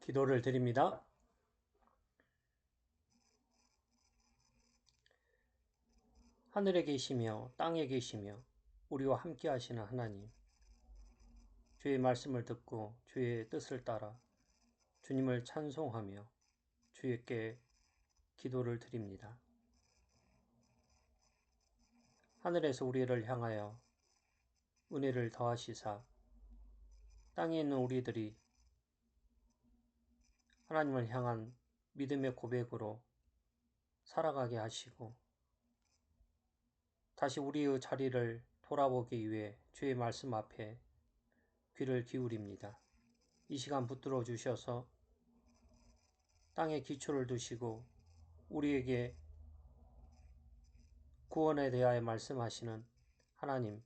기도를 드립니다. 하늘에 계시며 땅에 계시며 우리와 함께 하시는 하나님, 주의 말씀을 듣고 주의 뜻을 따라 주님을 찬송하며 주께 기도를 드립니다. 하늘에서 우리를 향하여 은혜를 더하시사 땅에 있는 우리들이 하나님을 향한 믿음의 고백으로 살아가게 하시고 다시 우리의 자리를 돌아보기 위해 주의 말씀 앞에 귀를 기울입니다. 이 시간 붙들어 주셔서 땅에 기초를 두시고 우리에게 구원에 대하여 말씀하시는 하나님,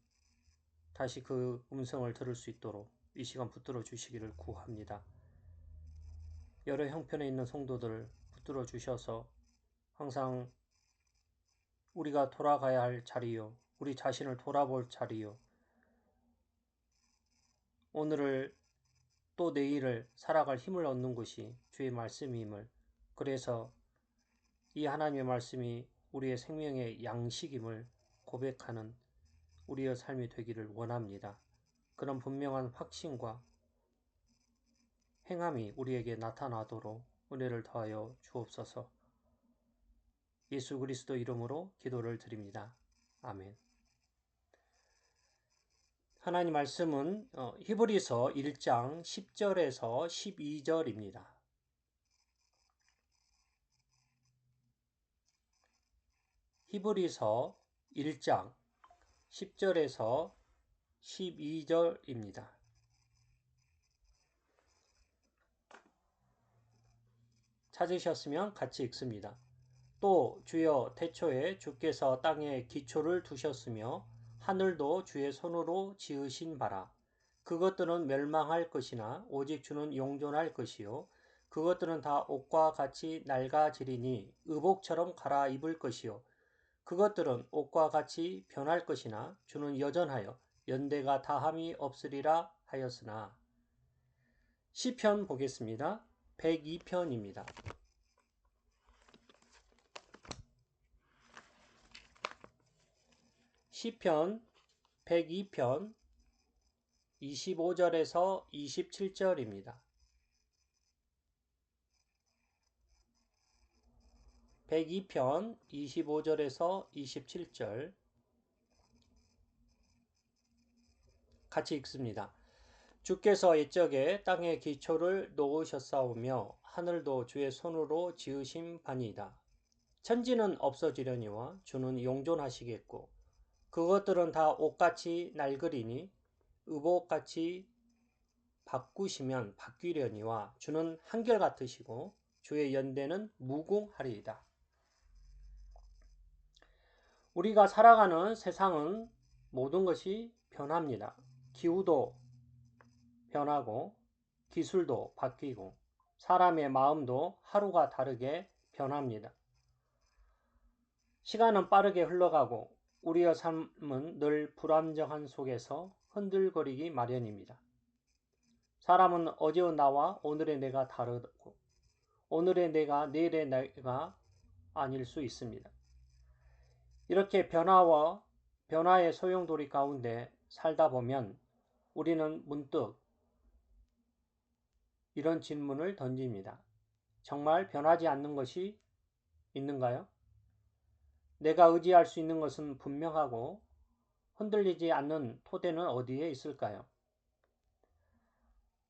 다시 그 음성을 들을 수 있도록 이 시간 붙들어 주시기를 구합니다. 여러 형편에 있는 성도들 붙들어 주셔서 항상 우리가 돌아가야 할 자리요, 우리 자신을 돌아볼 자리요, 오늘을 또 내일을 살아갈 힘을 얻는 것이 주의 말씀임을, 그래서 이 하나님의 말씀이 우리의 생명의 양식임을 고백하는 우리의 삶이 되기를 원합니다. 그런 분명한 확신과 행함이 우리에게 나타나도록 은혜를 더하여 주옵소서. 예수 그리스도 이름으로 기도를 드립니다. 아멘. 하나님 말씀은 히브리서 1장 10절에서 12절입니다. 히브리서 1장 10절에서 12절입니다. 찾으셨으면 같이 읽습니다. 또 주여 태초에 주께서 땅에 기초를 두셨으며 하늘도 주의 손으로 지으신 바라. 그것들은 멸망할 것이나 오직 주는 용존할 것이요 그것들은 다 옷과 같이 낡아지리니 의복처럼 갈아입을 것이요 그것들은 옷과 같이 변할 것이나 주는 여전하여 연대가 다함이 없으리라 하였으나. 시편 보겠습니다. 102편입니다. 시편 102편 25절에서 27절입니다. 102편 25절에서 27절 같이 읽습니다. 주께서 옛적에 땅에 기초를 놓으셨사오며 하늘도 주의 손으로 지으신 바니이다. 천지는 없어지려니와 주는 용존하시겠고 그것들은 다 옷같이 낡으리니 의복같이 바꾸시면 바뀌려니와 주는 한결같으시고 주의 연대는 무궁하리이다. 우리가 살아가는 세상은 모든 것이 변합니다. 기후도 변하고 기술도 바뀌고 사람의 마음도 하루가 다르게 변합니다. 시간은 빠르게 흘러가고 우리의 삶은 늘 불안정한 속에서 흔들거리기 마련입니다. 사람은 어제의 나와 오늘의 내가 다르고 오늘의 내가 내일의 내가 아닐 수 있습니다. 이렇게 변화의 소용돌이 가운데 살다 보면 우리는 문득 이런 질문을 던집니다. 정말 변하지 않는 것이 있는가요? 내가 의지할 수 있는 것은 분명하고 흔들리지 않는 토대는 어디에 있을까요?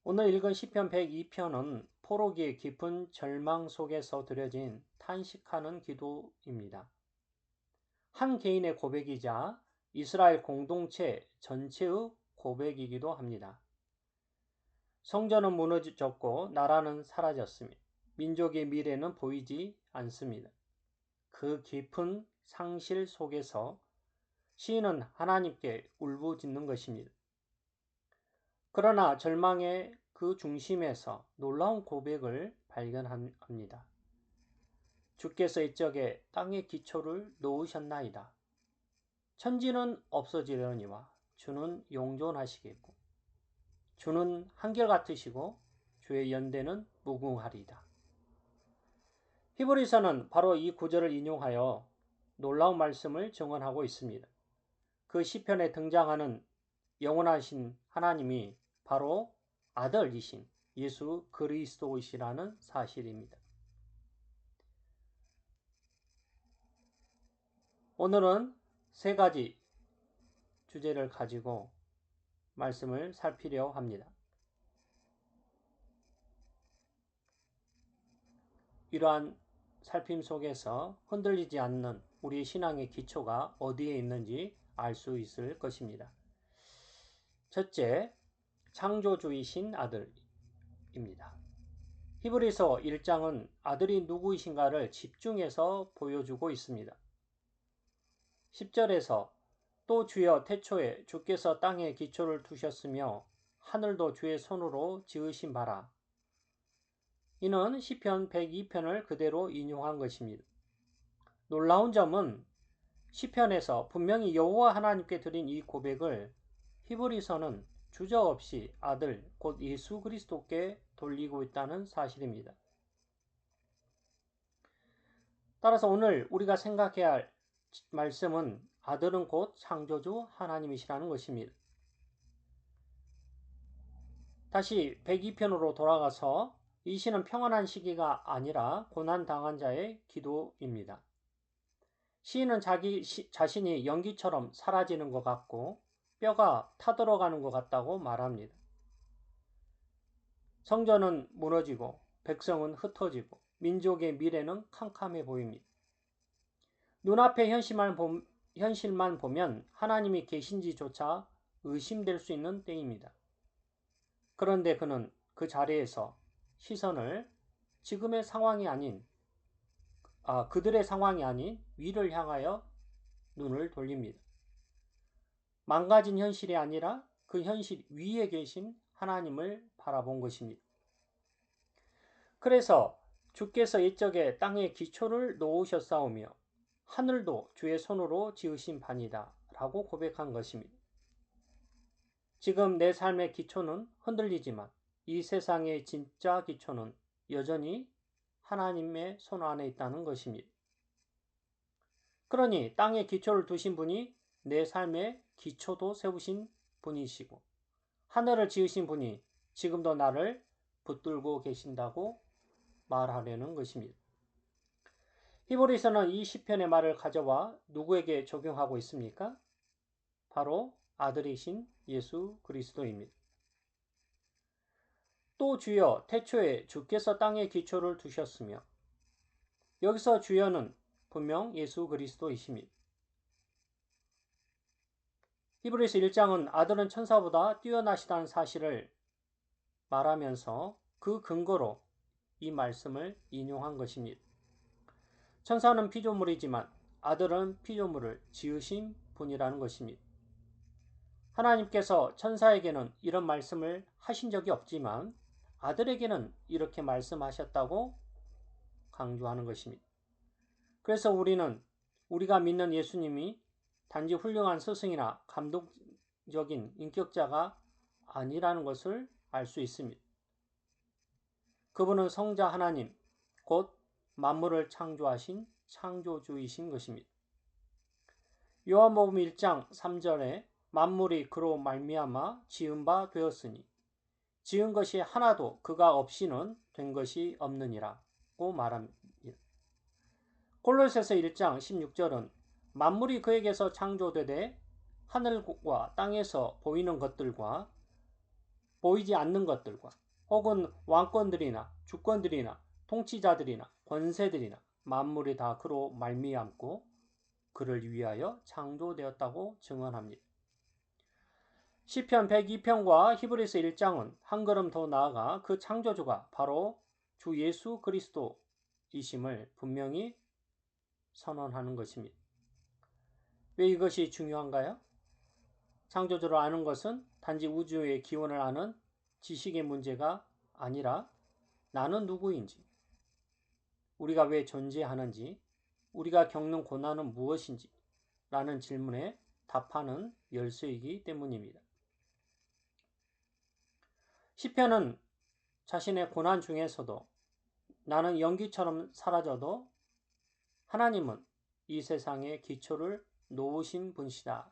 오늘 읽은 시편 102편은 포로기의 깊은 절망 속에서 드려진 탄식하는 기도입니다. 한 개인의 고백이자 이스라엘 공동체 전체의 고백이기도 합니다. 성전은 무너졌고 나라는 사라졌으며 민족의 미래는 보이지 않습니다. 그 깊은 상실 속에서 시인은 하나님께 울부짖는 것입니다. 그러나 절망의 그 중심에서 놀라운 고백을 발견합니다. 주께서 이적에 땅의 기초를 놓으셨나이다. 천지는 없어지려니와 주는 용존하시겠고 주는 한결같으시고 주의 연대는 무궁하리이다. 히브리서는 바로 이 구절을 인용하여 놀라운 말씀을 증언하고 있습니다. 그 시편에 등장하는 영원하신 하나님이 바로 아들이신 예수 그리스도이시라는 사실입니다. 오늘은 세 가지 주제를 가지고 말씀을 살피려 합니다. 이러한 살핌 속에서 흔들리지 않는 우리 신앙의 기초가 어디에 있는지 알 수 있을 것입니다. 첫째, 창조주이신 아들입니다. 히브리서 1장은 아들이 누구이신가를 집중해서 보여주고 있습니다. 10절에서 또 주여 태초에 주께서 땅에 기초를 두셨으며 하늘도 주의 손으로 지으신 바라. 이는 시편 102편을 그대로 인용한 것입니다. 놀라운 점은 시편에서 분명히 여호와 하나님께 드린 이 고백을 히브리서는 주저없이 아들 곧 예수 그리스도께 돌리고 있다는 사실입니다. 따라서 오늘 우리가 생각해야 할 말씀은 아들은 곧 창조주 하나님이시라는 것입니다. 다시 102편으로 돌아가서 이 시는 평안한 시기가 아니라 고난당한 자의 기도입니다. 시인은 자신이 연기처럼 사라지는 것 같고 뼈가 타들어가는 것 같다고 말합니다. 성전은 무너지고 백성은 흩어지고 민족의 미래는 캄캄해 보입니다. 눈앞의 현실만 보면 하나님이 계신지조차 의심될 수 있는 때입니다. 그런데 그는 그 자리에서 시선을 지금의 상황이 아닌 그들의 상황이 아닌 위를 향하여 눈을 돌립니다. 망가진 현실이 아니라 그 현실 위에 계신 하나님을 바라본 것입니다. 그래서 주께서 옛적에 땅에 기초를 놓으셨사오며 하늘도 주의 손으로 지으신 바니다 라고 고백한 것입니다. 지금 내 삶의 기초는 흔들리지만 이 세상의 진짜 기초는 여전히 하나님의 손 안에 있다는 것입니다. 그러니 땅에 기초를 두신 분이 내 삶의 기초도 세우신 분이시고 하늘을 지으신 분이 지금도 나를 붙들고 계신다고 말하려는 것입니다. 히브리서는 이 시편의 말을 가져와 누구에게 적용하고 있습니까? 바로 아들이신 예수 그리스도입니다. 또 주여 태초에 주께서 땅에 기초를 두셨으며 여기서 주여는 분명 예수 그리스도이십니다. 히브리서 1장은 아들은 천사보다 뛰어나시다는 사실을 말하면서 그 근거로 이 말씀을 인용한 것입니다. 천사는 피조물이지만 아들은 피조물을 지으신 분이라는 것입니다. 하나님께서 천사에게는 이런 말씀을 하신 적이 없지만 아들에게는 이렇게 말씀하셨다고 강조하는 것입니다. 그래서 우리가 믿는 예수님이 단지 훌륭한 스승이나 감동적인 인격자가 아니라는 것을 알 수 있습니다. 그분은 성자 하나님, 곧 만물을 창조하신 창조주이신 것입니다. 요한복음 1장 3절에 만물이 그로 말미암아 지은 바 되었으니 지은 것이 하나도 그가 없이는 된 것이 없느니라고 말합니다. 골로새서 1장 16절은 만물이 그에게서 창조되되 하늘과 땅에서 보이는 것들과 보이지 않는 것들과 혹은 왕권들이나 주권들이나 통치자들이나 권세들이나 만물이 다 그로 말미암고 그를 위하여 창조되었다고 증언합니다. 시편 102편과 히브리서 1장은 한 걸음 더 나아가 그 창조주가 바로 주 예수 그리스도이심을 분명히 선언하는 것입니다. 왜 이것이 중요한가요? 창조주를 아는 것은 단지 우주의 기원을 아는 지식의 문제가 아니라 나는 누구인지, 우리가 왜 존재하는지, 우리가 겪는 고난은 무엇인지 라는 질문에 답하는 열쇠이기 때문입니다. 시편은 자신의 고난 중에서도 나는 연기처럼 사라져도 하나님은 이 세상의 기초를 놓으신 분이시다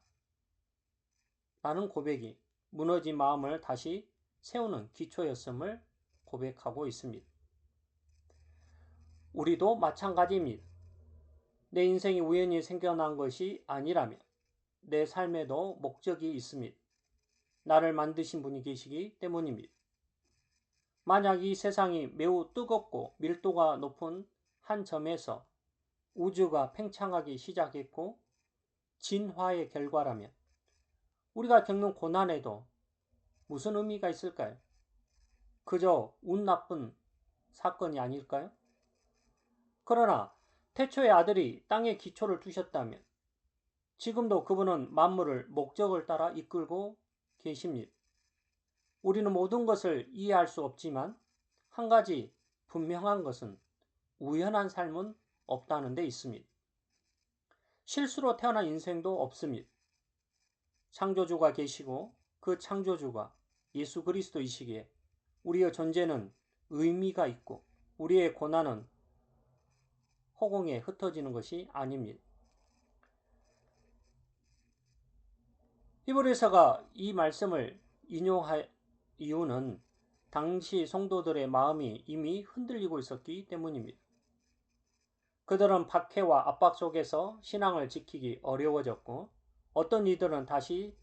라는 고백이 무너진 마음을 다시 세우는 기초였음을 고백하고 있습니다. 우리도 마찬가지입니다. 내 인생이 우연히 생겨난 것이 아니라면 내 삶에도 목적이 있습니다. 나를 만드신 분이 계시기 때문입니다. 만약 이 세상이 매우 뜨겁고 밀도가 높은 한 점에서 우주가 팽창하기 시작했고 진화의 결과라면 우리가 겪는 고난에도 무슨 의미가 있을까요? 그저 운 나쁜 사건이 아닐까요? 그러나 태초의 아들이 땅에 기초를 두셨다면 지금도 그분은 만물을 목적을 따라 이끌고 계십니다. 우리는 모든 것을 이해할 수 없지만 한 가지 분명한 것은 우연한 삶은 없다는 데 있습니다. 실수로 태어난 인생도 없습니다. 창조주가 계시고 그 창조주가 예수 그리스도이시기에 우리의 존재는 의미가 있고 우리의 고난은 허공에 흩어지는 것이 아닙니다. 히브리서가 이 말씀을 인용할 이유는 당시 성도들의 마음이 이미 흔들리고 있었기 때문입니다. 그들은 박해와 압박 속에서 신앙을 지키기 어려워졌고 어떤 이들은 다시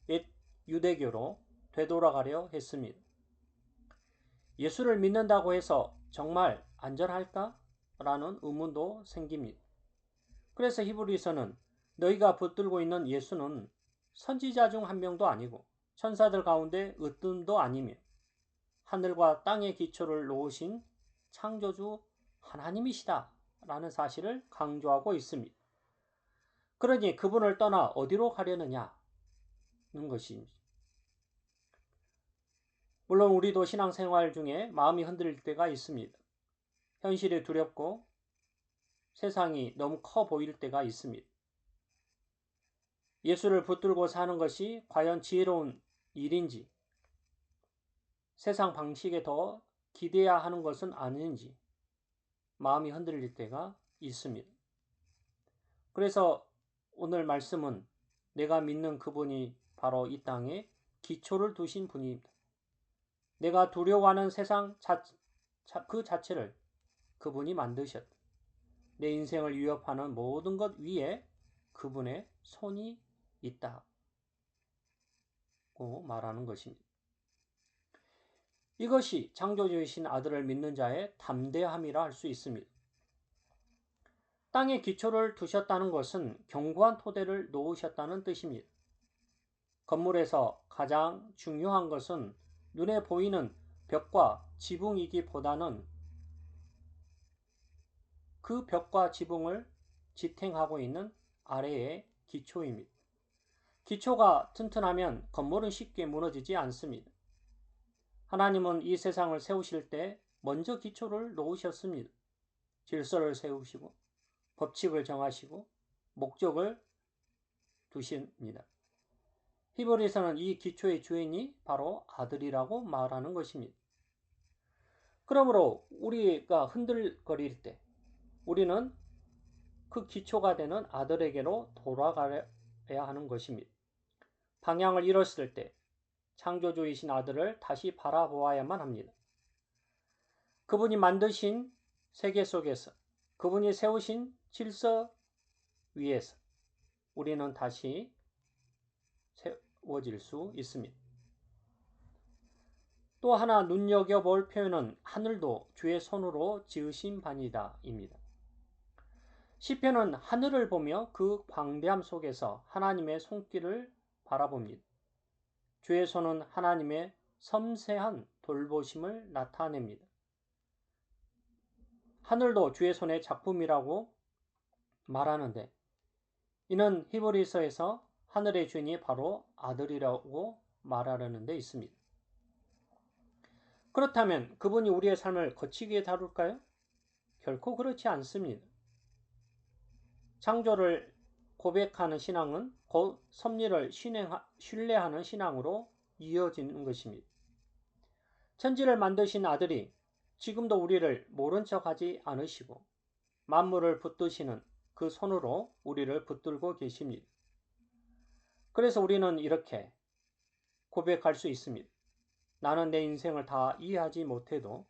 옛 유대교로 되돌아가려 했습니다. 예수를 믿는다고 해서 정말 안전할까? 라는 의문도 생깁니다. 그래서 히브리서는 너희가 붙들고 있는 예수는 선지자 중 한 명도 아니고 천사들 가운데 으뜸도 아니며 하늘과 땅의 기초를 놓으신 창조주 하나님이시다 라는 사실을 강조하고 있습니다. 그러니 그분을 떠나 어디로 가려느냐는 것입니다. 물론 우리도 신앙생활 중에 마음이 흔들릴 때가 있습니다. 현실이 두렵고 세상이 너무 커 보일 때가 있습니다. 예수를 붙들고 사는 것이 과연 지혜로운 일인지, 세상 방식에 더 기대야 하는 것은 아닌지 마음이 흔들릴 때가 있습니다. 그래서 오늘 말씀은 내가 믿는 그분이 바로 이 땅에 기초를 두신 분입니다. 내가 두려워하는 세상 그 자체를 그분이 만드셨다. 내 인생을 위협하는 모든 것 위에 그분의 손이 있다고 말하는 것입니다. 이것이 창조주이신 아들을 믿는 자의 담대함이라 할 수 있습니다. 땅에 기초를 두셨다는 것은 견고한 토대를 놓으셨다는 뜻입니다. 건물에서 가장 중요한 것은 눈에 보이는 벽과 지붕이기보다는 그 벽과 지붕을 지탱하고 있는 아래의 기초입니다. 기초가 튼튼하면 건물은 쉽게 무너지지 않습니다. 하나님은 이 세상을 세우실 때 먼저 기초를 놓으셨습니다. 질서를 세우시고 법칙을 정하시고 목적을 두십니다. 히브리서는 이 기초의 주인이 바로 아들이라고 말하는 것입니다. 그러므로 우리가 흔들거릴 때 우리는 그 기초가 되는 아들에게로 돌아가야 하는 것입니다. 방향을 잃었을 때 창조주이신 아들을 다시 바라보아야만 합니다. 그분이 만드신 세계 속에서 그분이 세우신 질서 위에서 우리는 다시 세워질 수 있습니다. 또 하나 눈여겨볼 표현은 하늘도 주의 손으로 지으신 바니다 입니다. 시편은 하늘을 보며 그 광대함 속에서 하나님의 손길을 바라봅니다. 주의 손은 하나님의 섬세한 돌보심을 나타냅니다. 하늘도 주의 손의 작품이라고 말하는데 이는 히브리서에서 하늘의 주인이 바로 아들이라고 말하려는 데 있습니다. 그렇다면 그분이 우리의 삶을 거치게 다룰까요? 결코 그렇지 않습니다. 창조를 고백하는 신앙은 곧 섭리를 신뢰하는 신앙으로 이어지는 것입니다. 천지를 만드신 아들이 지금도 우리를 모른 척하지 않으시고 만물을 붙드시는 그 손으로 우리를 붙들고 계십니다. 그래서 우리는 이렇게 고백할 수 있습니다. 나는 내 인생을 다 이해하지 못해도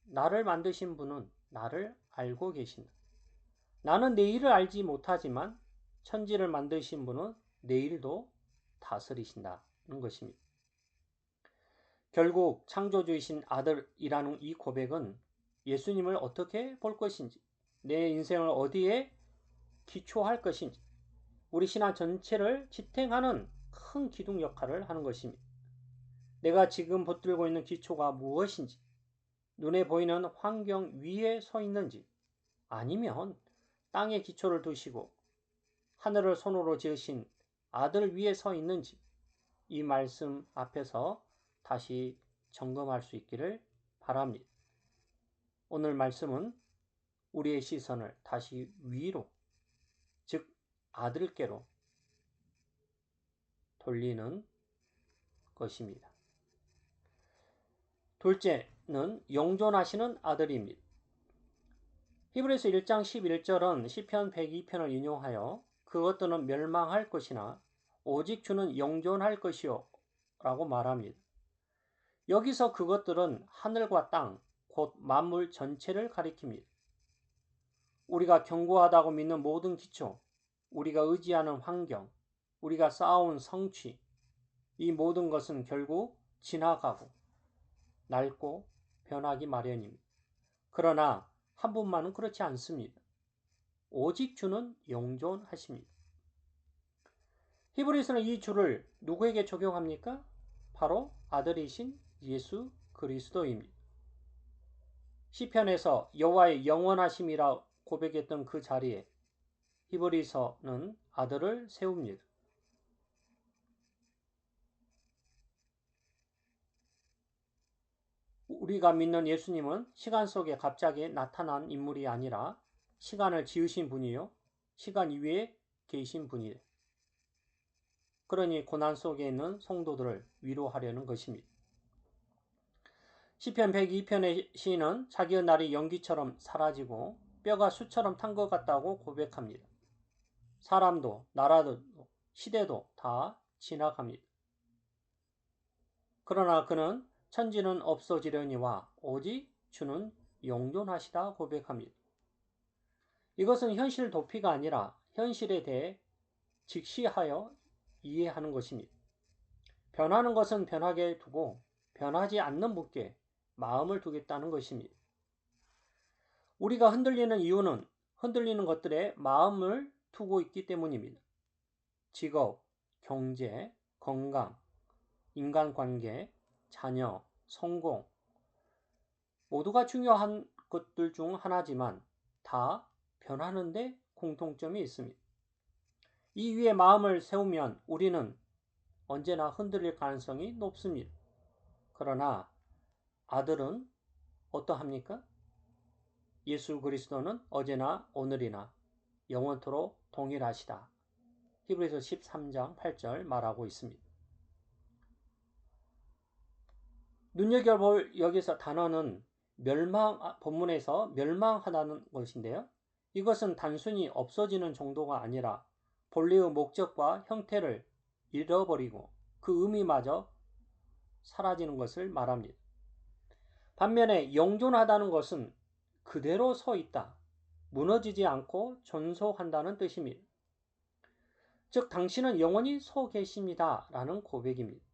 나를 만드신 분은 나를 알고 계신다. 나는 내일을 알지 못하지만 천지를 만드신 분은 내일도 다스리신다는 것입니다. 결국 창조주이신 아들이라는 이 고백은 예수님을 어떻게 볼 것인지, 내 인생을 어디에 기초할 것인지, 우리 신앙 전체를 지탱하는 큰 기둥 역할을 하는 것입니다. 내가 지금 붙들고 있는 기초가 무엇인지, 눈에 보이는 환경 위에 서 있는지, 아니면 땅에 기초를 두시고 하늘을 손으로 지으신 아들 위에 서 있는지, 이 말씀 앞에서 다시 점검할 수 있기를 바랍니다. 오늘 말씀은 우리의 시선을 다시 위로, 즉 아들께로 돌리는 것입니다. 둘째는 영존하시는 아들입니다. 히브리서 1장 11절은 시편 102편을 인용하여 그것들은 멸망할 것이나 오직 주는 영존할 것이요 라고 말합니다. 여기서 그것들은 하늘과 땅, 곧 만물 전체를 가리킵니다. 우리가 견고하다고 믿는 모든 기초, 우리가 의지하는 환경, 우리가 쌓아온 성취, 이 모든 것은 결국 지나가고 낡고 변하기 마련입니다. 그러나 한 분만은 그렇지 않습니다. 오직 주는 영존하십니다. 히브리서는 이 주를 누구에게 적용합니까? 바로 아들이신 예수 그리스도입니다. 시편에서 여호와의 영원하심이라 고백했던 그 자리에 히브리서는 아들을 세웁니다. 우리가 믿는 예수님은 시간 속에 갑자기 나타난 인물이 아니라 시간을 지으신 분이요, 시간 위에 계신 분이에요. 그러니 고난 속에 있는 성도들을 위로하려는 것입니다. 시편 102편의 시인은 자기의 날이 연기처럼 사라지고 뼈가 수처럼 탄 것 같다고 고백합니다. 사람도 나라도 시대도 다 지나갑니다. 그러나 그는 천지는 없어지려니와 오직 주는 영존하시다 고백합니다. 이것은 현실 도피가 아니라 현실에 대해 직시하여 이해하는 것입니다. 변하는 것은 변하게 두고 변하지 않는 분께 마음을 두겠다는 것입니다. 우리가 흔들리는 이유는 흔들리는 것들에 마음을 두고 있기 때문입니다. 직업, 경제, 건강, 인간관계, 자녀, 성공 모두가 중요한 것들 중 하나지만 다 변하는데 공통점이 있습니다. 이 위에 마음을 세우면 우리는 언제나 흔들릴 가능성이 높습니다. 그러나 아들은 어떠합니까? 예수 그리스도는 어제나 오늘이나 영원토록 동일하시다. 히브리서 13장 8절 말하고 있습니다. 눈여겨볼 여기서 단어는 본문에서 멸망하다는 것인데요. 이것은 단순히 없어지는 정도가 아니라 본래의 목적과 형태를 잃어버리고 그 의미마저 사라지는 것을 말합니다. 반면에 영존하다는 것은 그대로 서 있다, 무너지지 않고 존속한다는 뜻입니다. 즉 당신은 영원히 서 계십니다 라는 고백입니다.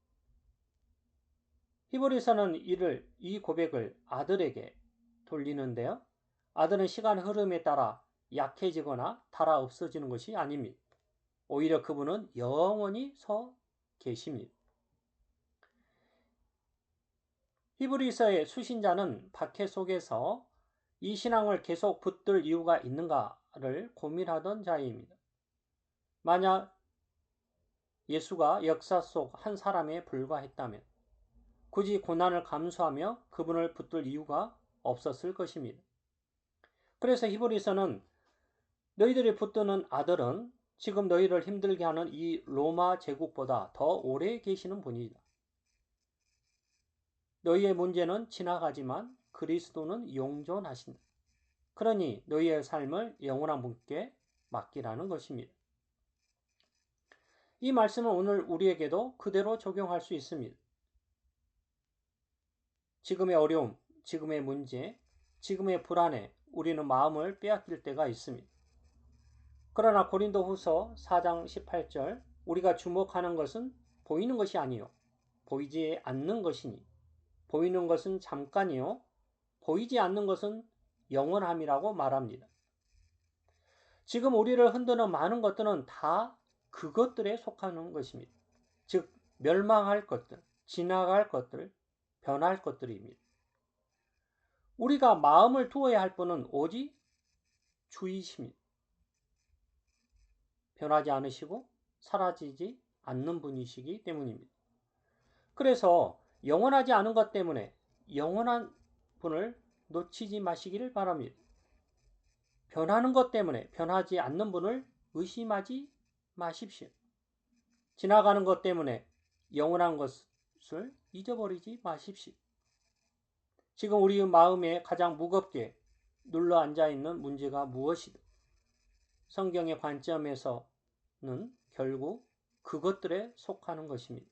히브리서는 이 고백을 아들에게 돌리는데요. 아들은 시간 흐름에 따라 약해지거나 닳아 없어지는 것이 아닙니다. 오히려 그분은 영원히 서 계십니다. 히브리서의 수신자는 박해 속에서 이 신앙을 계속 붙들 이유가 있는가를 고민하던 자입니다. 만약 예수가 역사 속 한 사람에 불과했다면 굳이 고난을 감수하며 그분을 붙들 이유가 없었을 것입니다. 그래서 히브리서는 너희들이 붙드는 아들은 지금 너희를 힘들게 하는 이 로마 제국보다 더 오래 계시는 분이다. 너희의 문제는 지나가지만 그리스도는 영존하신다. 그러니 너희의 삶을 영원한 분께 맡기라는 것입니다. 이 말씀은 오늘 우리에게도 그대로 적용할 수 있습니다. 지금의 어려움, 지금의 문제, 지금의 불안에 우리는 마음을 빼앗길 때가 있습니다. 그러나 고린도후서 4장 18절 우리가 주목하는 것은 보이는 것이 아니요 보이지 않는 것이니 보이는 것은 잠깐이요 보이지 않는 것은 영원함이라고 말합니다. 지금 우리를 흔드는 많은 것들은 다 그것들에 속하는 것입니다. 즉 멸망할 것들, 지나갈 것들, 변할 것들입니다. 우리가 마음을 두어야 할 분은 오직 주이십니다. 변하지 않으시고 사라지지 않는 분이시기 때문입니다. 그래서 영원하지 않은 것 때문에 영원한 분을 놓치지 마시기를 바랍니다. 변하는 것 때문에 변하지 않는 분을 의심하지 마십시오. 지나가는 것 때문에 영원한 것을 잊어버리지 마십시오. 지금 우리 마음에 가장 무겁게 눌러 앉아 있는 문제가 무엇이든 성경의 관점에서는 결국 그것들에 속하는 것입니다.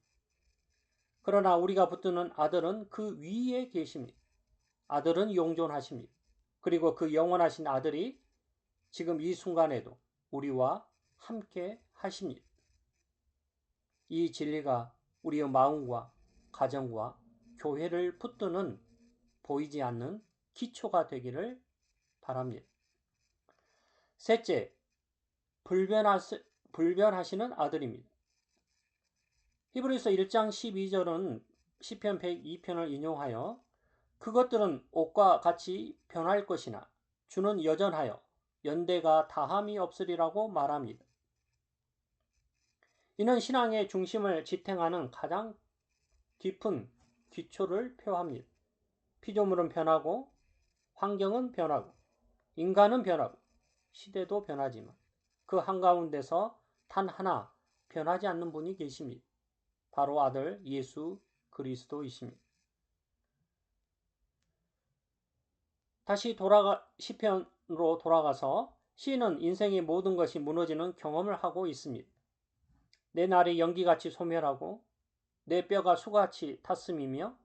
그러나 우리가 붙드는 아들은 그 위에 계십니다. 아들은 영존하십니다. 그리고 그 영원하신 아들이 지금 이 순간에도 우리와 함께 하십니다. 이 진리가 우리의 마음과 가정과 교회를 붙드는 보이지 않는 기초가 되기를 바랍니다. 셋째, 불변하시는 아들입니다. 히브리서 1장 12절은 시편 102편을 인용하여 그것들은 옷과 같이 변할 것이나 주는 여전하여 연대가 다함이 없으리라고 말합니다. 이는 신앙의 중심을 지탱하는 가장 깊은 기초를 표합니다. 피조물은 변하고 환경은 변하고 인간은 변하고 시대도 변하지만 그 한가운데서 단 하나 변하지 않는 분이 계십니다. 바로 아들 예수 그리스도이십니다. 다시 시편으로 돌아가서 시인은 인생의 모든 것이 무너지는 경험을 하고 있습니다. 내 날이 연기같이 소멸하고 내 뼈가 수같이 탔음이며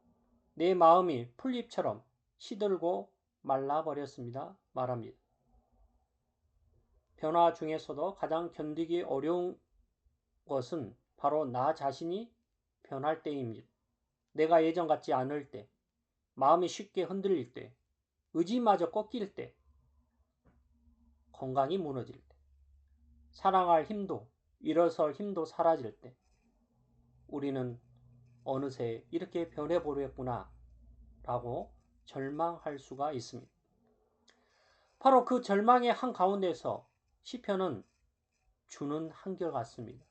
내 마음이 풀잎처럼 시들고 말라버렸습니다. 말합니다. 변화 중에서도 가장 견디기 어려운 것은 바로 나 자신이 변할 때입니다. 내가 예전 같지 않을 때, 마음이 쉽게 흔들릴 때, 의지마저 꺾일 때, 건강이 무너질 때, 사랑할 힘도, 일어설 힘도 사라질 때, 우리는 어느새 이렇게 변해버렸구나 라고 절망할 수가 있습니다. 바로 그 절망의 한가운데서 시편은 주는 한결같습니다.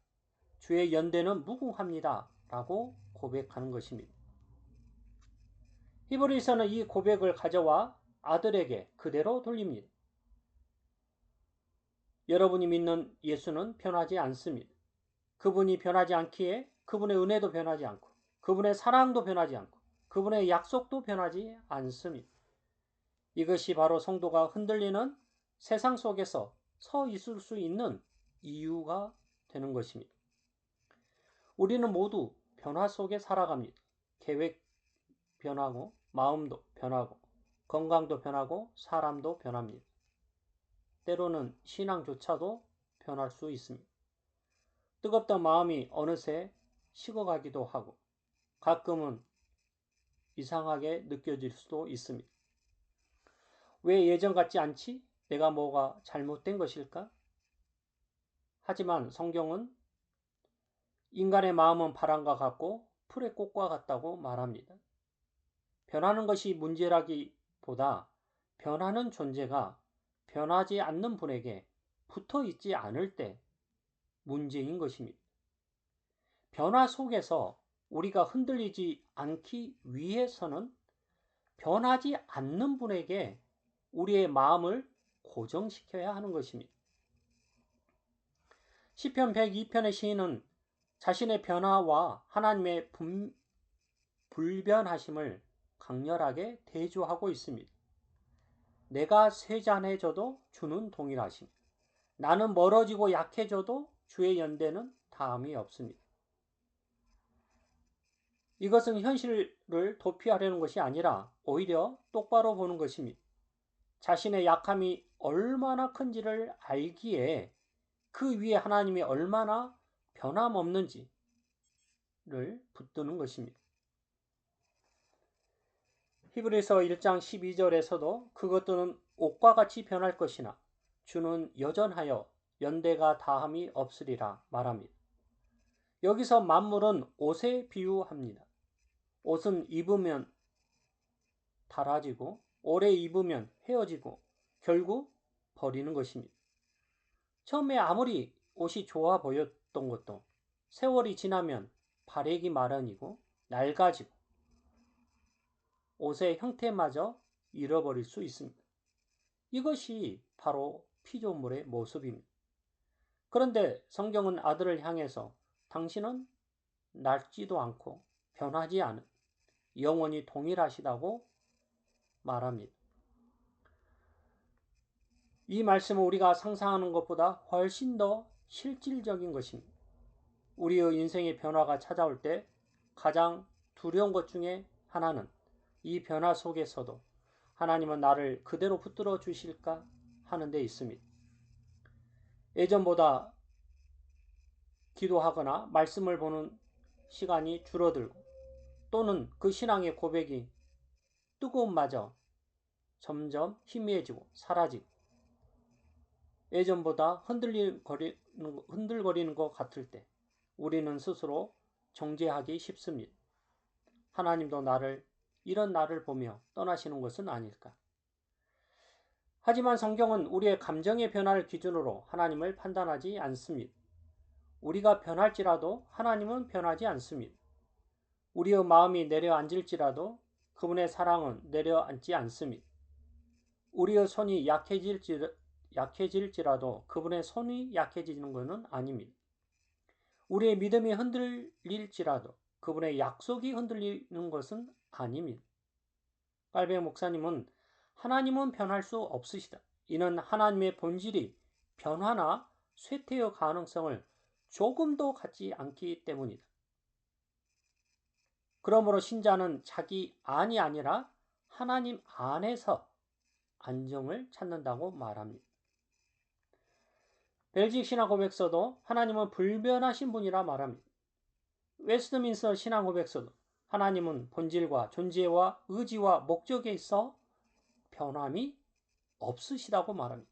주의 연대는 무궁합니다 라고 고백하는 것입니다. 히브리서는 이 고백을 가져와 아들에게 그대로 돌립니다. 여러분이 믿는 예수는 변하지 않습니다. 그분이 변하지 않기에 그분의 은혜도 변하지 않고 그분의 사랑도 변하지 않고 그분의 약속도 변하지 않습니다. 이것이 바로 성도가 흔들리는 세상 속에서 서 있을 수 있는 이유가 되는 것입니다. 우리는 모두 변화 속에 살아갑니다. 계획 변하고 마음도 변하고 건강도 변하고 사람도 변합니다. 때로는 신앙조차도 변할 수 있습니다. 뜨겁던 마음이 어느새 식어가기도 하고 가끔은 이상하게 느껴질 수도 있습니다. 왜 예전 같지 않지? 내가 뭐가 잘못된 것일까? 하지만 성경은 인간의 마음은 바람과 같고 풀의 꽃과 같다고 말합니다. 변하는 것이 문제라기보다 변하는 존재가 변하지 않는 분에게 붙어 있지 않을 때 문제인 것입니다. 변화 속에서 우리가 흔들리지 않기 위해서는 변하지 않는 분에게 우리의 마음을 고정시켜야 하는 것입니다. 시편 102편의 시인은 자신의 변화와 하나님의 불변하심을 강렬하게 대조하고 있습니다. 내가 쇠잔해져도 주는 동일하심. 나는 멀어지고 약해져도 주의 연대는 다함이 없습니다. 이것은 현실을 도피하려는 것이 아니라 오히려 똑바로 보는 것입니다. 자신의 약함이 얼마나 큰지를 알기에 그 위에 하나님이 얼마나 변함없는지를 붙드는 것입니다. 히브리서 1장 12절에서도 그것들은 옷과 같이 변할 것이나 주는 여전하여 연대가 다함이 없으리라 말합니다. 여기서 만물은 옷에 비유합니다. 옷은 입으면 닳아지고 오래 입으면 헤어지고 결국 버리는 것입니다. 처음에 아무리 옷이 좋아 보였던 것도 세월이 지나면 바래기 마련이고 낡아지고 옷의 형태마저 잃어버릴 수 있습니다. 이것이 바로 피조물의 모습입니다. 그런데 성경은 아들을 향해서 당신은 낡지도 않고 변하지 않은 영원히 동일하시다고 말합니다. 이 말씀은 우리가 상상하는 것보다 훨씬 더 실질적인 것입니다. 우리의 인생의 변화가 찾아올 때 가장 두려운 것 중에 하나는 이 변화 속에서도 하나님은 나를 그대로 붙들어 주실까 하는 데 있습니다. 예전보다 기도하거나 말씀을 보는 시간이 줄어들고 또는 그 신앙의 고백이 뜨거움마저 점점 희미해지고 사라지고 예전보다 흔들거리는 것 같을 때 우리는 스스로 정죄하기 쉽습니다. 하나님도 이런 나를 보며 떠나시는 것은 아닐까. 하지만 성경은 우리의 감정의 변화를 기준으로 하나님을 판단하지 않습니다. 우리가 변할지라도 하나님은 변하지 않습니다. 우리의 마음이 내려앉을지라도 그분의 사랑은 내려앉지 않습니다. 우리의 손이 약해질지라도 그분의 손이 약해지는 것은 아닙니다. 우리의 믿음이 흔들릴지라도 그분의 약속이 흔들리는 것은 아닙니다. 깔베 목사님은 하나님은 변할 수 없으시다. 이는 하나님의 본질이 변화나 쇠퇴의 가능성을 조금도 갖지 않기 때문이다. 그러므로 신자는 자기 안이 아니라 하나님 안에서 안정을 찾는다고 말합니다. 벨직 신앙고백서도 하나님은 불변하신 분이라 말합니다. 웨스트민스터 신앙고백서도 하나님은 본질과 존재와 의지와 목적에 있어 변함이 없으시다고 말합니다.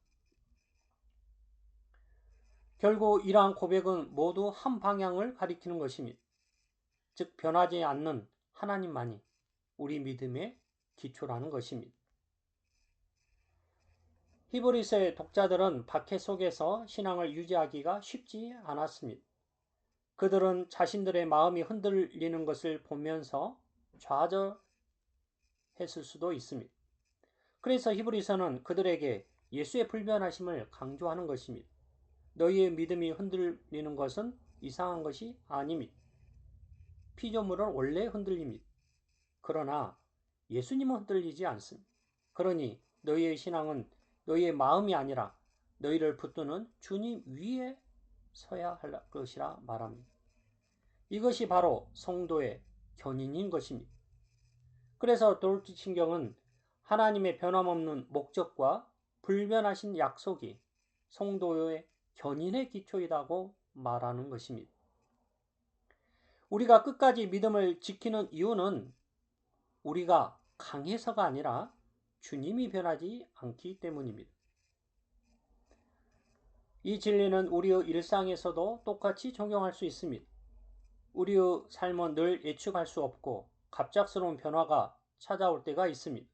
결국 이러한 고백은 모두 한 방향을 가리키는 것입니다. 즉 변하지 않는 하나님만이 우리 믿음의 기초라는 것입니다. 히브리서의 독자들은 박해 속에서 신앙을 유지하기가 쉽지 않았습니다. 그들은 자신들의 마음이 흔들리는 것을 보면서 좌절했을 수도 있습니다. 그래서 히브리서는 그들에게 예수의 불변하심을 강조하는 것입니다. 너희의 믿음이 흔들리는 것은 이상한 것이 아닙니다. 피조물은 원래 흔들립니다. 그러나 예수님은 흔들리지 않습니다. 그러니 너희의 신앙은 너희의 마음이 아니라 너희를 붙드는 주님 위에 서야 할 것이라 말합니다. 이것이 바로 성도의 견인인 것입니다. 그래서 도르트 신경은 하나님의 변함없는 목적과 불변하신 약속이 성도의 견인의 기초이라고 말하는 것입니다. 우리가 끝까지 믿음을 지키는 이유는 우리가 강해서가 아니라 주님이 변하지 않기 때문입니다. 이 진리는 우리의 일상에서도 똑같이 적용할 수 있습니다. 우리의 삶은 늘 예측할 수 없고 갑작스러운 변화가 찾아올 때가 있습니다.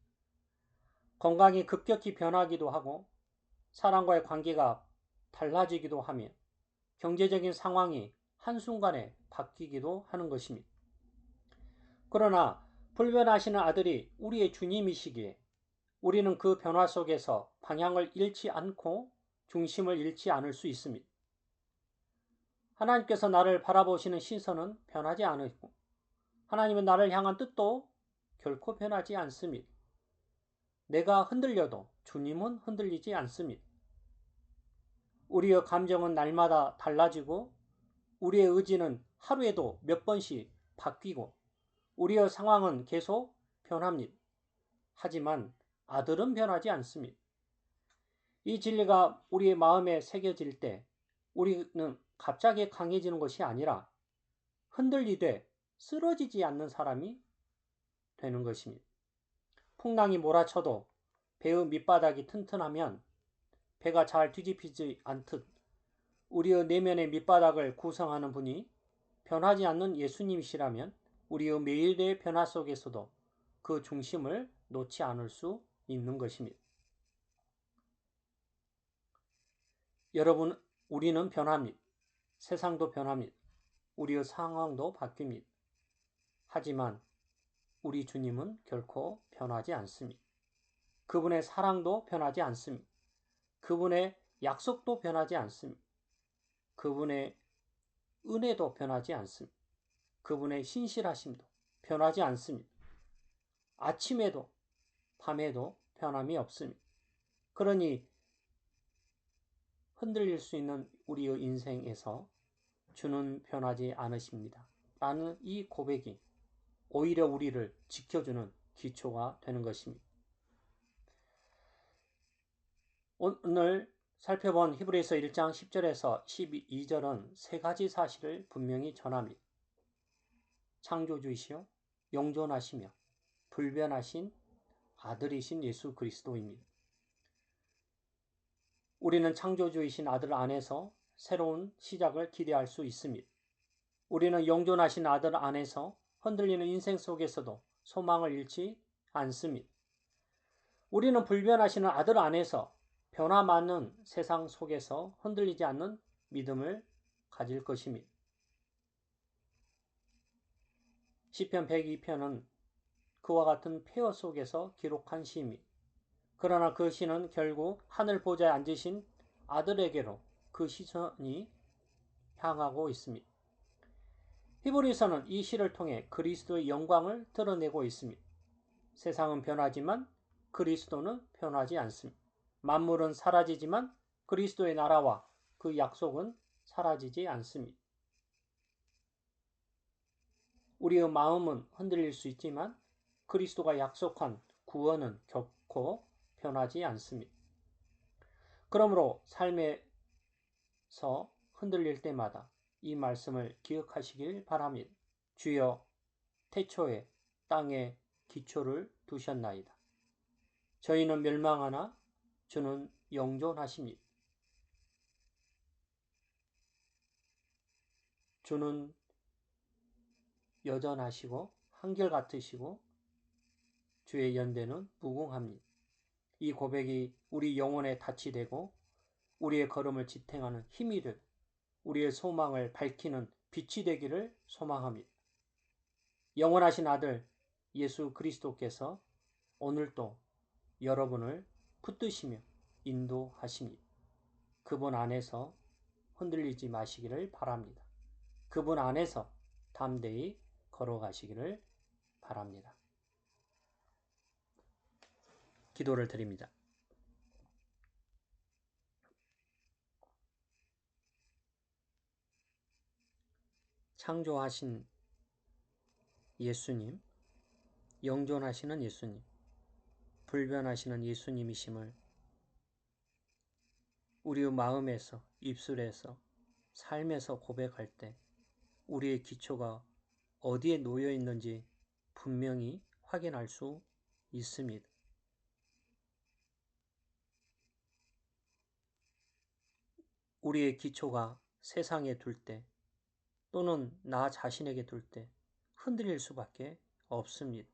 건강이 급격히 변하기도 하고 사람과의 관계가 달라지기도 하며 경제적인 상황이 한순간에 바뀌기도 하는 것입니다. 그러나 불변하시는 아들이 우리의 주님이시기에 우리는 그 변화 속에서 방향을 잃지 않고 중심을 잃지 않을 수 있습니다. 하나님께서 나를 바라보시는 시선은 변하지 않으시고 하나님은 나를 향한 뜻도 결코 변하지 않습니다. 내가 흔들려도 주님은 흔들리지 않습니다. 우리의 감정은 날마다 달라지고 우리의 의지는 하루에도 몇 번씩 바뀌고 우리의 상황은 계속 변합니다. 하지만 아들은 변하지 않습니다. 이 진리가 우리의 마음에 새겨질 때 우리는 갑자기 강해지는 것이 아니라 흔들리되 쓰러지지 않는 사람이 되는 것입니다. 풍랑이 몰아쳐도 배의 밑바닥이 튼튼하면 배가 잘 뒤집히지 않듯 우리의 내면의 밑바닥을 구성하는 분이 변하지 않는 예수님이시라면 우리의 매일의 변화 속에서도 그 중심을 놓지 않을 수 있는 것입니다. 여러분, 우리는 변합니다. 세상도 변합니다. 우리의 상황도 바뀝니다. 하지만 우리 주님은 결코 변하지 않습니다. 그분의 사랑도 변하지 않습니다. 그분의 약속도 변하지 않습니다. 그분의 은혜도 변하지 않습니다. 그분의 신실하심도 변하지 않습니다. 아침에도 밤에도 변함이 없습니다. 그러니 흔들릴 수 있는 우리의 인생에서 주는 변하지 않으십니다. 라는 이 고백이 오히려 우리를 지켜주는 기초가 되는 것입니다. 오늘 살펴본 히브리서 1장 10절에서 12절은 세 가지 사실을 분명히 전합니다. 창조주이시요 영존하시며 불변하신 아들이신 예수 그리스도입니다. 우리는 창조주이신 아들 안에서 새로운 시작을 기대할 수 있습니다. 우리는 영존하신 아들 안에서 흔들리는 인생 속에서도 소망을 잃지 않습니다. 우리는 불변하시는 아들 안에서 변화 많은 세상 속에서 흔들리지 않는 믿음을 가질 것입니다. 시편 102편은 그와 같은 폐허 속에서 기록한 시입니다. 그러나 그 시는 결국 하늘 보좌에 앉으신 아들에게로 그 시선이 향하고 있습니다. 히브리서는 이 시를 통해 그리스도의 영광을 드러내고 있습니다. 세상은 변하지만 그리스도는 변하지 않습니다. 만물은 사라지지만 그리스도의 나라와 그 약속은 사라지지 않습니다. 우리의 마음은 흔들릴 수 있지만 그리스도가 약속한 구원은 결코 변하지 않습니다. 그러므로 삶에서 흔들릴 때마다 이 말씀을 기억하시길 바랍니다. 주여 태초에 땅에 기초를 두셨나이다. 저희는 멸망하나 주는 영존하십니다. 주는 여전하시고 한결같으시고 주의 연대는 무궁합니다. 이 고백이 우리 영혼에 닻이 되고 우리의 걸음을 지탱하는 힘이 되고 우리의 소망을 밝히는 빛이 되기를 소망합니다. 영원하신 아들 예수 그리스도께서 오늘도 여러분을 붙드시며 인도하십니다. 그분 안에서 흔들리지 마시기를 바랍니다. 그분 안에서 담대히 걸어가시기를 바랍니다. 기도를 드립니다. 창조하신 예수님, 영존하시는 예수님, 불변하시는 예수님이심을 우리의 마음에서, 입술에서, 삶에서 고백할 때 우리의 기초가 어디에 놓여 있는지 분명히 확인할 수 있습니다. 우리의 기초가 세상에 둘 때 또는 나 자신에게 둘 때 흔들릴 수밖에 없습니다.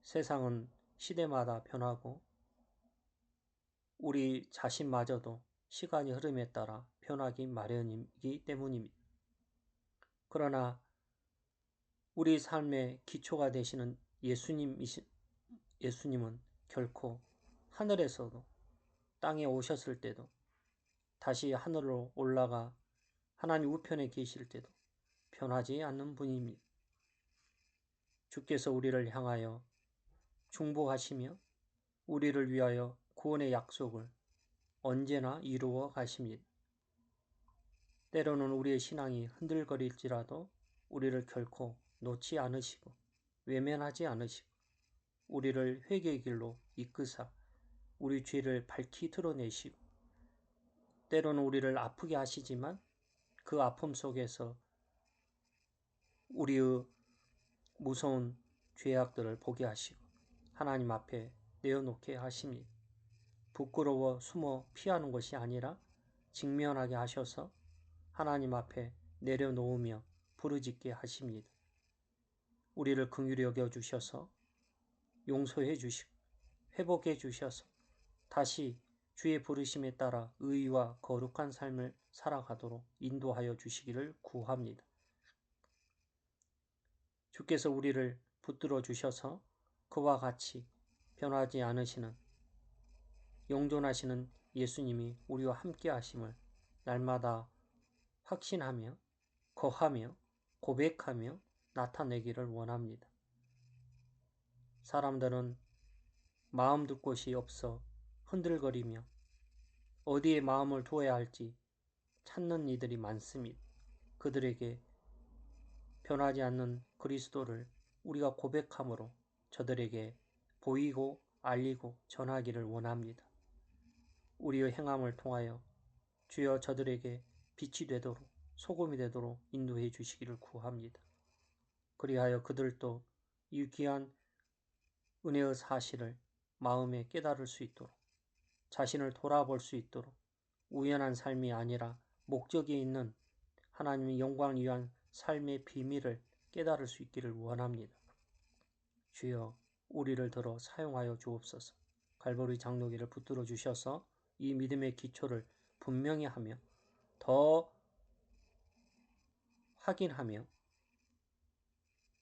세상은 시대마다 변하고 우리 자신마저도 시간이 흐름에 따라 변하기 마련이기 때문입니다. 그러나 우리 삶의 기초가 되시는 예수님은 결코 하늘에서도 땅에 오셨을 때도 다시 하늘로 올라가 하나님 우편에 계실 때도 변하지 않는 분입니다. 주께서 우리를 향하여 중보하시며 우리를 위하여 구원의 약속을 언제나 이루어 가십니다. 때로는 우리의 신앙이 흔들거릴지라도 우리를 결코 놓지 않으시고 외면하지 않으시고 우리를 회개의 길로 이끄사 우리 죄를 밝히 드러내시고 때로는 우리를 아프게 하시지만 그 아픔 속에서 우리의 무서운 죄악들을 보게 하시고 하나님 앞에 내어놓게 하십니다. 부끄러워 숨어 피하는 것이 아니라 직면하게 하셔서 하나님 앞에 내려놓으며 부르짖게 하십니다. 우리를 긍휼히 여겨주셔서 용서해 주시고 회복해 주셔서 다시 주의 부르심에 따라 의와 거룩한 삶을 살아가도록 인도하여 주시기를 구합니다. 주께서 우리를 붙들어 주셔서 그와 같이 변하지 않으시는 영존하시는 예수님이 우리와 함께 하심을 날마다 확신하며 거하며 고백하며 나타내기를 원합니다. 사람들은 마음 둘 곳이 없어 흔들거리며 어디에 마음을 두어야 할지 찾는 이들이 많습니다. 그들에게 변하지 않는 그리스도를 우리가 고백함으로 저들에게 보이고 알리고 전하기를 원합니다. 우리의 행함을 통하여 주여 저들에게 빛이 되도록 소금이 되도록 인도해 주시기를 구합니다. 그리하여 그들도 이 귀한 은혜의 사실을 마음에 깨달을 수 있도록 자신을 돌아볼 수 있도록 우연한 삶이 아니라 목적이 있는 하나님의 영광을 위한 삶의 비밀을 깨달을 수 있기를 원합니다. 주여 우리를 들어 사용하여 주옵소서. 갈보리 장로기를 붙들어 주셔서 이 믿음의 기초를 분명히 하며 더 확인하며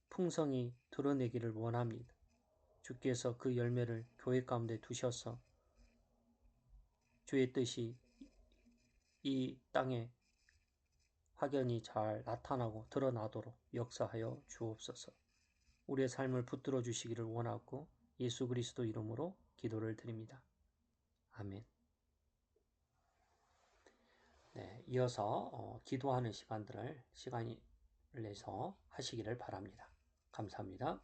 풍성히 드러내기를 원합니다. 주께서 그 열매를 교회 가운데 두셔서 주의 뜻이 이 땅에 확연히 잘 나타나고 드러나도록 역사하여 주옵소서. 우리의 삶을 붙들어 주시기를 원하고 예수 그리스도 이름으로 기도를 드립니다. 아멘. 네, 이어서 기도하는 시간을 내서 하시기를 바랍니다. 감사합니다.